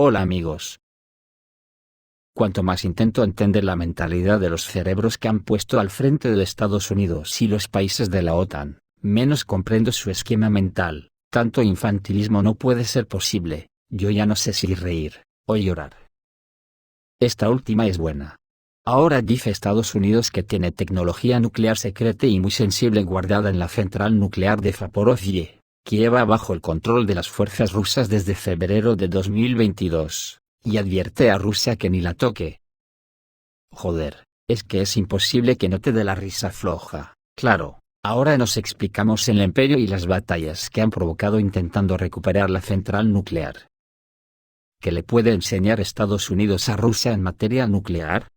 Hola amigos. Cuanto más intento entender la mentalidad de los cerebros que han puesto al frente de Estados Unidos y los países de la OTAN, menos comprendo su esquema mental. Tanto infantilismo no puede ser posible. Yo ya no sé si reír o llorar. Esta última es buena. Ahora dice Estados Unidos que tiene tecnología nuclear secreta y muy sensible guardada en la central nuclear de Zaporozhye, que lleva bajo el control de las fuerzas rusas desde febrero de 2022, y advierte a Rusia que ni la toque. Joder, es que es imposible que no te dé la risa floja. Claro, ahora nos explicamos el imperio y las batallas que han provocado intentando recuperar la central nuclear. ¿Qué le puede enseñar Estados Unidos a Rusia en materia nuclear?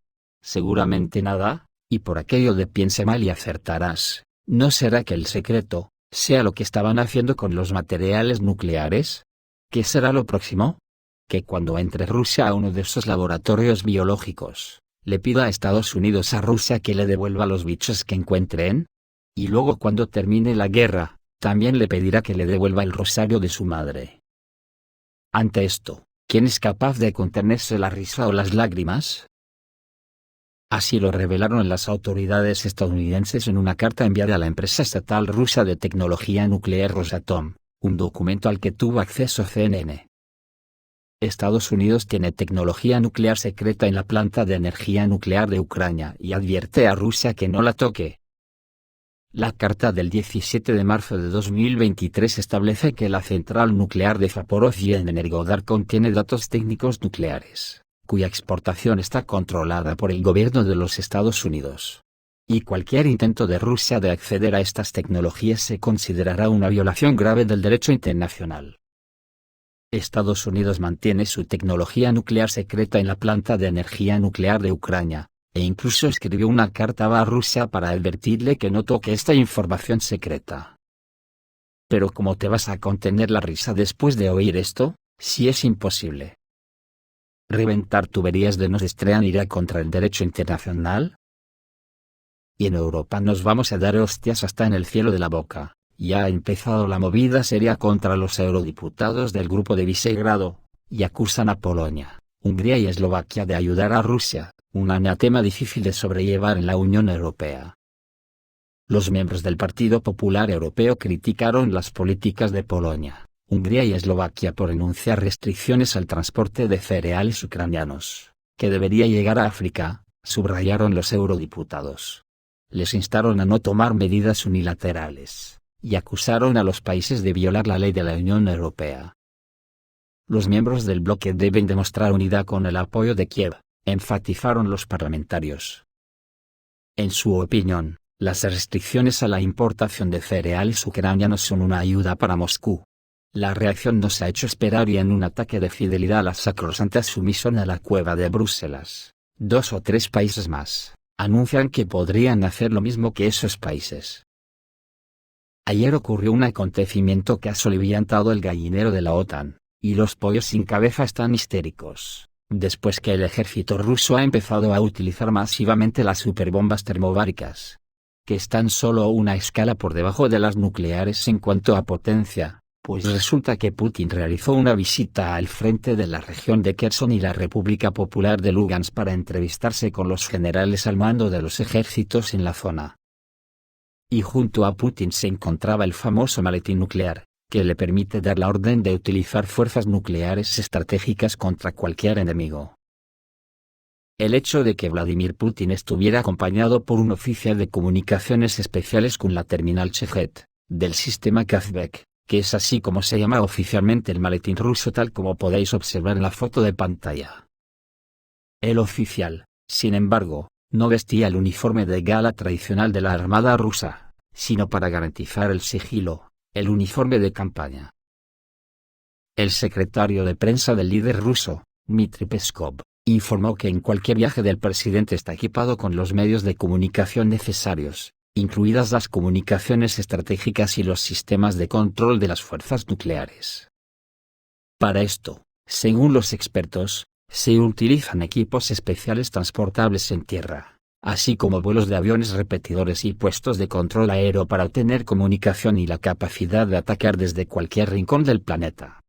Seguramente nada, y por aquello de piense mal y acertarás, ¿no será que el secreto sea lo que estaban haciendo con los materiales nucleares? ¿Qué será lo próximo? Que cuando entre Rusia a uno de esos laboratorios biológicos, le pida a Estados Unidos a Rusia que le devuelva los bichos que encuentren. Y luego cuando termine la guerra, también le pedirá que le devuelva el rosario de su madre. Ante esto, ¿quién es capaz de contenerse la risa o las lágrimas? Así lo revelaron las autoridades estadounidenses en una carta enviada a la empresa estatal rusa de tecnología nuclear Rosatom, un documento al que tuvo acceso CNN. Estados Unidos tiene tecnología nuclear secreta en la planta de energía nuclear de Ucrania y advierte a Rusia que no la toque. La carta del 17 de marzo de 2023 establece que la central nuclear de Zaporozhye en Energodar contiene datos técnicos nucleares, cuya exportación está controlada por el gobierno de los Estados Unidos. Y cualquier intento de Rusia de acceder a estas tecnologías se considerará una violación grave del derecho internacional. Estados Unidos mantiene su tecnología nuclear secreta en la planta de energía nuclear de Ucrania, e incluso escribió una carta a Rusia para advertirle que no toque esta información secreta. Pero ¿cómo te vas a contener la risa después de oír esto, si es imposible? ¿Reventar tuberías de Nord Stream irá contra el derecho internacional? Y en Europa nos vamos a dar hostias hasta en el cielo de la boca. Ya ha empezado la movida seria contra los eurodiputados del Grupo de Visegrado, y acusan a Polonia, Hungría y Eslovaquia de ayudar a Rusia, un anatema difícil de sobrellevar en la Unión Europea. Los miembros del Partido Popular Europeo criticaron las políticas de Polonia, Hungría y Eslovaquia por enunciar restricciones al transporte de cereales ucranianos, que debería llegar a África, subrayaron los eurodiputados. Les instaron a no tomar medidas unilaterales, y acusaron a los países de violar la ley de la Unión Europea. Los miembros del bloque deben demostrar unidad con el apoyo de Kiev, enfatizaron los parlamentarios. En su opinión, las restricciones a la importación de cereales ucranianos son una ayuda para Moscú. La reacción no se ha hecho esperar y en un ataque de fidelidad a la sacrosanta sumisión a la cueva de Bruselas, 2 o 3 países más anuncian que podrían hacer lo mismo que esos países. Ayer ocurrió un acontecimiento que ha soliviantado el gallinero de la OTAN, y los pollos sin cabeza están histéricos, después que el ejército ruso ha empezado a utilizar masivamente las superbombas termobáricas, que están solo una escala por debajo de las nucleares en cuanto a potencia, pues resulta que Putin realizó una visita al frente de la región de Kherson y la República Popular de Lugansk para entrevistarse con los generales al mando de los ejércitos en la zona. Y junto a Putin se encontraba el famoso maletín nuclear, que le permite dar la orden de utilizar fuerzas nucleares estratégicas contra cualquier enemigo. El hecho de que Vladimir Putin estuviera acompañado por un oficial de comunicaciones especiales con la terminal Chehet, del sistema Kazbek, que es así como se llama oficialmente el maletín ruso tal como podéis observar en la foto de pantalla. El oficial, sin embargo, no vestía el uniforme de gala tradicional de la Armada rusa, sino para garantizar el sigilo, el uniforme de campaña. El secretario de prensa del líder ruso, Dmitry Peskov, informó que en cualquier viaje del presidente está equipado con los medios de comunicación necesarios, incluidas las comunicaciones estratégicas y los sistemas de control de las fuerzas nucleares. Para esto, según los expertos, se utilizan equipos especiales transportables en tierra, así como vuelos de aviones repetidores y puestos de control aéreo para obtener comunicación y la capacidad de atacar desde cualquier rincón del planeta.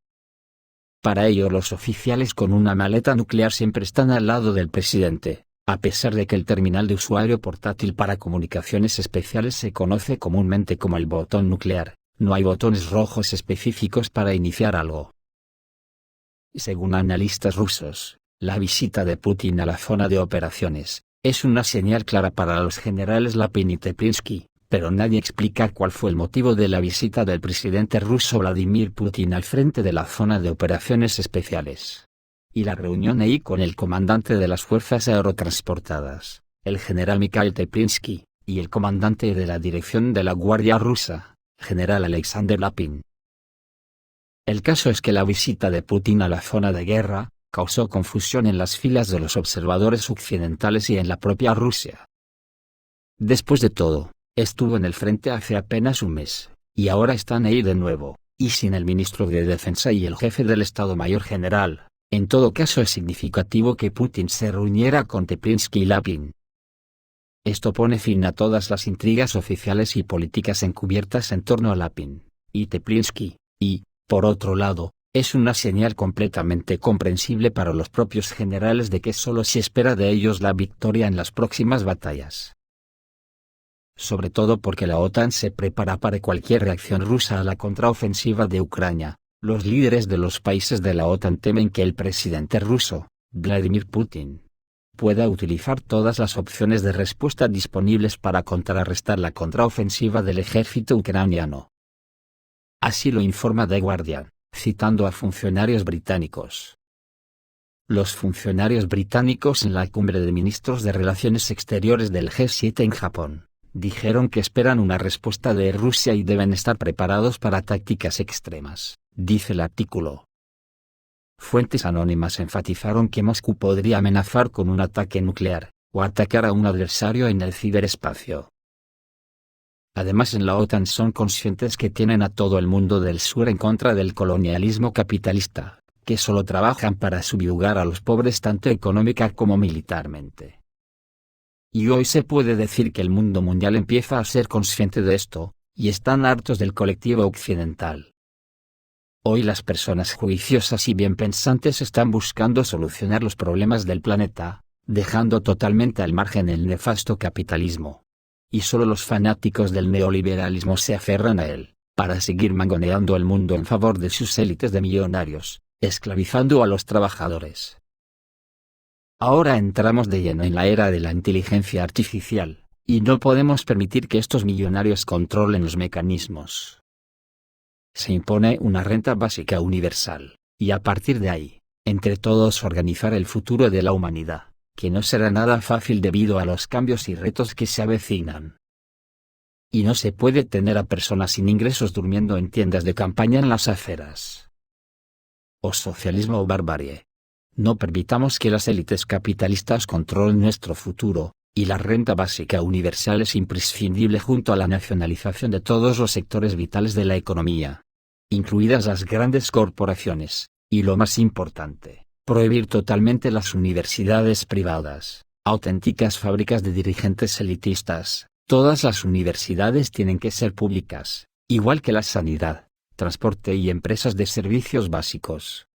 Para ello los oficiales con una maleta nuclear siempre están al lado del presidente, a pesar de que el terminal de usuario portátil para comunicaciones especiales se conoce comúnmente como el botón nuclear. No hay botones rojos específicos para iniciar algo. Según analistas rusos, la visita de Putin a la zona de operaciones es una señal clara para los generales Lapin y Teplinsky, pero nadie explica cuál fue el motivo de la visita del presidente ruso Vladimir Putin al frente de la zona de operaciones especiales. Y la reunión ahí con el comandante de las fuerzas aerotransportadas, el general Mikhail Teplinsky, y el comandante de la dirección de la Guardia Rusa, general Alexander Lapin. El caso es que la visita de Putin a la zona de guerra causó confusión en las filas de los observadores occidentales y en la propia Rusia. Después de todo, estuvo en el frente hace apenas un mes, y ahora están ahí de nuevo, y sin el ministro de Defensa y el jefe del Estado Mayor General. En todo caso es significativo que Putin se reuniera con Teplinsky y Lapin. Esto pone fin a todas las intrigas oficiales y políticas encubiertas en torno a Lapin y Teplinsky, y, por otro lado, es una señal completamente comprensible para los propios generales de que solo se espera de ellos la victoria en las próximas batallas. Sobre todo porque la OTAN se prepara para cualquier reacción rusa a la contraofensiva de Ucrania. Los líderes de los países de la OTAN temen que el presidente ruso, Vladimir Putin, pueda utilizar todas las opciones de respuesta disponibles para contrarrestar la contraofensiva del ejército ucraniano. Así lo informa The Guardian, citando a funcionarios británicos. Los funcionarios británicos en la cumbre de ministros de Relaciones Exteriores del G7 en Japón dijeron que esperan una respuesta de Rusia y deben estar preparados para tácticas extremas, dice el artículo. Fuentes anónimas enfatizaron que Moscú podría amenazar con un ataque nuclear, o atacar a un adversario en el ciberespacio. Además en la OTAN son conscientes que tienen a todo el mundo del sur en contra del colonialismo capitalista, que solo trabajan para subyugar a los pobres tanto económica como militarmente. Y hoy se puede decir que el mundo mundial empieza a ser consciente de esto, y están hartos del colectivo occidental. Hoy las personas juiciosas y bien pensantes están buscando solucionar los problemas del planeta, dejando totalmente al margen el nefasto capitalismo. Y solo los fanáticos del neoliberalismo se aferran a él, para seguir mangoneando el mundo en favor de sus élites de millonarios, esclavizando a los trabajadores. Ahora entramos de lleno en la era de la inteligencia artificial, y no podemos permitir que estos millonarios controlen los mecanismos. Se impone una renta básica universal, y a partir de ahí, entre todos organizar el futuro de la humanidad, que no será nada fácil debido a los cambios y retos que se avecinan. Y no se puede tener a personas sin ingresos durmiendo en tiendas de campaña en las aceras. O socialismo o barbarie. No permitamos que las élites capitalistas controlen nuestro futuro, y la renta básica universal es imprescindible junto a la nacionalización de todos los sectores vitales de la economía, incluidas las grandes corporaciones, y lo más importante, prohibir totalmente las universidades privadas, auténticas fábricas de dirigentes elitistas. Todas las universidades tienen que ser públicas, igual que la sanidad, transporte y empresas de servicios básicos.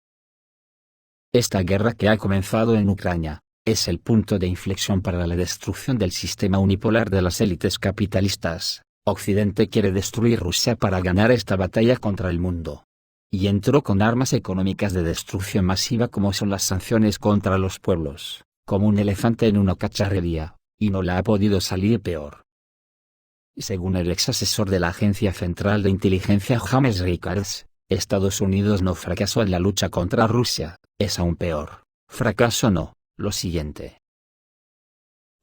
Esta guerra que ha comenzado en Ucrania, es el punto de inflexión para la destrucción del sistema unipolar de las élites capitalistas. Occidente quiere destruir Rusia para ganar esta batalla contra el mundo. Y entró con armas económicas de destrucción masiva como son las sanciones contra los pueblos, como un elefante en una cacharrería, y no la ha podido salir peor. Según el ex asesor de la Agencia Central de Inteligencia James Rickards, Estados Unidos no fracasó en la lucha contra Rusia, es aún peor, fracaso no, lo siguiente.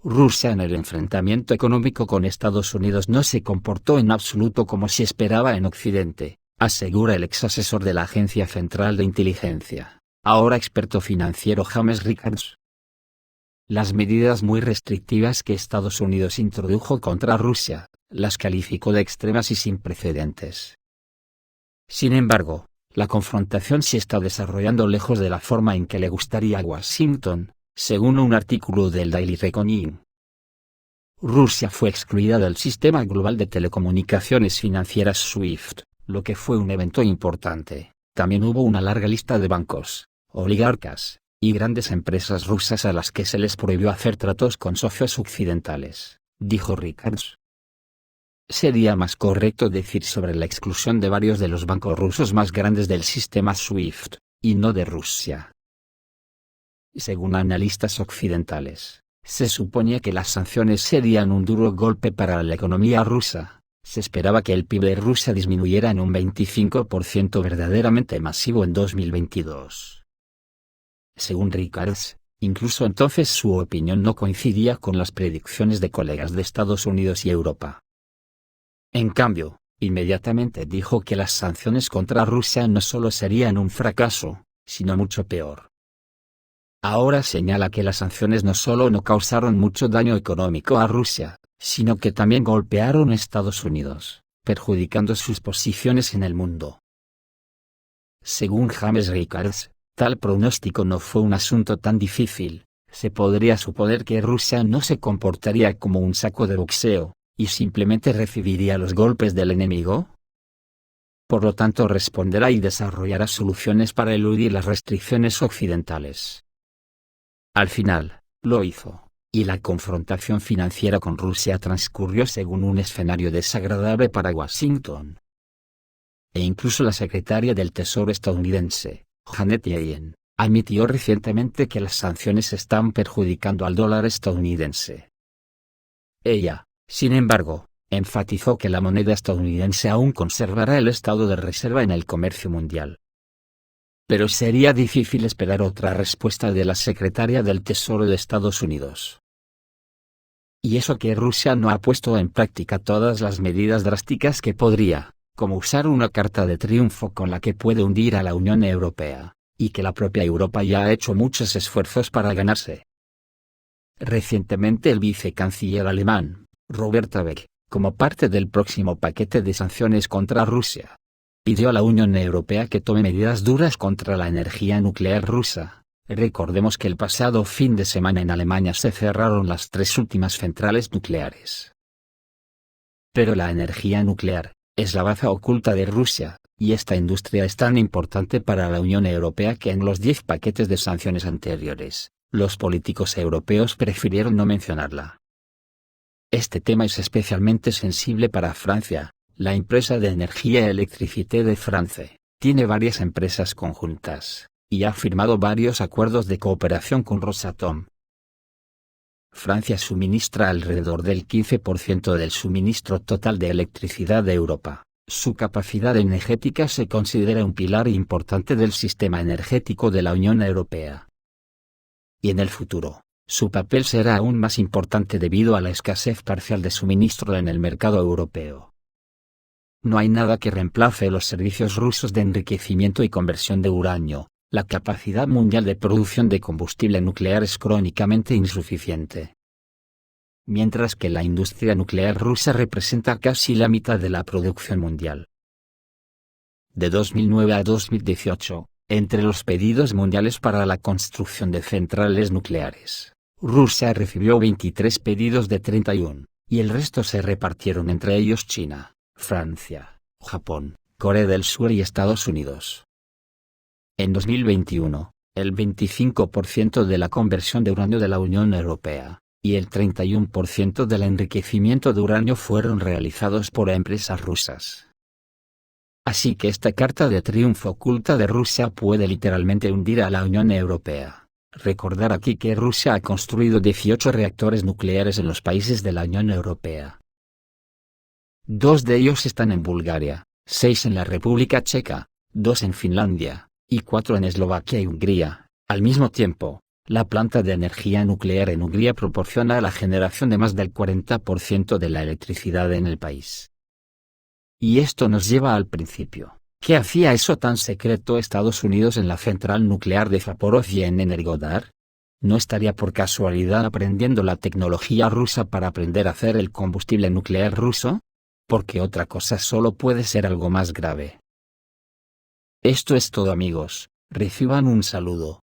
Rusia en el enfrentamiento económico con Estados Unidos no se comportó en absoluto como se esperaba en Occidente, asegura el ex asesor de la Agencia Central de Inteligencia, ahora experto financiero James Rickards. Las medidas muy restrictivas que Estados Unidos introdujo contra Rusia, las calificó de extremas y sin precedentes. Sin embargo, la confrontación se está desarrollando lejos de la forma en que le gustaría a Washington, según un artículo del Daily Reckoning. Rusia fue excluida del sistema global de telecomunicaciones financieras SWIFT, lo que fue un evento importante, También hubo una larga lista de bancos, oligarcas, y grandes empresas rusas a las que se les prohibió hacer tratos con socios occidentales, dijo Rickards. Sería más correcto decir sobre la exclusión de varios de los bancos rusos más grandes del sistema SWIFT, y no de Rusia. Según analistas occidentales, se suponía que las sanciones serían un duro golpe para la economía rusa. Se esperaba que el PIB de Rusia disminuyera en un 25% verdaderamente masivo en 2022. Según Rickards, incluso entonces su opinión no coincidía con las predicciones de colegas de Estados Unidos y Europa. En cambio, inmediatamente dijo que las sanciones contra Rusia no solo serían un fracaso, sino mucho peor. Ahora señala que las sanciones no solo no causaron mucho daño económico a Rusia, sino que también golpearon a Estados Unidos, perjudicando sus posiciones en el mundo. Según James Rickards, tal pronóstico no fue un asunto tan difícil. Se podría suponer que Rusia no se comportaría como un saco de boxeo, y simplemente recibiría los golpes del enemigo. Por lo tanto responderá y desarrollará soluciones para eludir las restricciones occidentales. Al final, lo hizo, y la confrontación financiera con Rusia transcurrió según un escenario desagradable para Washington. E incluso la secretaria del Tesoro estadounidense, Janet Yellen, admitió recientemente que las sanciones están perjudicando al dólar estadounidense. Ella, sin embargo, enfatizó que la moneda estadounidense aún conservará el estado de reserva en el comercio mundial. Pero sería difícil esperar otra respuesta de la secretaria del Tesoro de Estados Unidos. Y eso que Rusia no ha puesto en práctica todas las medidas drásticas que podría, como usar una carta de triunfo con la que puede hundir a la Unión Europea, y que la propia Europa ya ha hecho muchos esfuerzos para ganarse. Recientemente el vicecanciller alemán, Robert Habeck, como parte del próximo paquete de sanciones contra Rusia, pidió a la Unión Europea que tome medidas duras contra la energía nuclear rusa. Recordemos que el pasado fin de semana en Alemania se cerraron las 3 últimas centrales nucleares. Pero la energía nuclear es la baza oculta de Rusia, y esta industria es tan importante para la Unión Europea que en los 10 paquetes de sanciones anteriores, los políticos europeos prefirieron no mencionarla. Este tema es especialmente sensible para Francia. La empresa de energía Electricité de France tiene varias empresas conjuntas, y ha firmado varios acuerdos de cooperación con Rosatom. Francia suministra alrededor del 15% del suministro total de electricidad de Europa. Su capacidad energética se considera un pilar importante del sistema energético de la Unión Europea. Y en el futuro, su papel será aún más importante debido a la escasez parcial de suministro en el mercado europeo. No hay nada que reemplace los servicios rusos de enriquecimiento y conversión de uranio. La capacidad mundial de producción de combustible nuclear es crónicamente insuficiente. Mientras que la industria nuclear rusa representa casi la mitad de la producción mundial. De 2009 a 2018, entre los pedidos mundiales para la construcción de centrales nucleares, Rusia recibió 23 pedidos de 31, y el resto se repartieron entre ellos China, Francia, Japón, Corea del Sur y Estados Unidos. En 2021, el 25% de la conversión de uranio de la Unión Europea, y el 31% del enriquecimiento de uranio fueron realizados por empresas rusas. Así que esta carta de triunfo oculta de Rusia puede literalmente hundir a la Unión Europea. Recordar aquí que Rusia ha construido 18 reactores nucleares en los países de la Unión Europea. 2 de ellos están en Bulgaria, 6 en la República Checa, 2 en Finlandia, y 4 en Eslovaquia y Hungría. Al mismo tiempo, la planta de energía nuclear en Hungría proporciona la generación de más del 40% de la electricidad en el país. Y esto nos lleva al principio. ¿Qué hacía eso tan secreto Estados Unidos en la central nuclear de Zaporozhye en Energodar? ¿No estaría por casualidad aprendiendo la tecnología rusa para aprender a hacer el combustible nuclear ruso? Porque otra cosa solo puede ser algo más grave. Esto es todo amigos, reciban un saludo.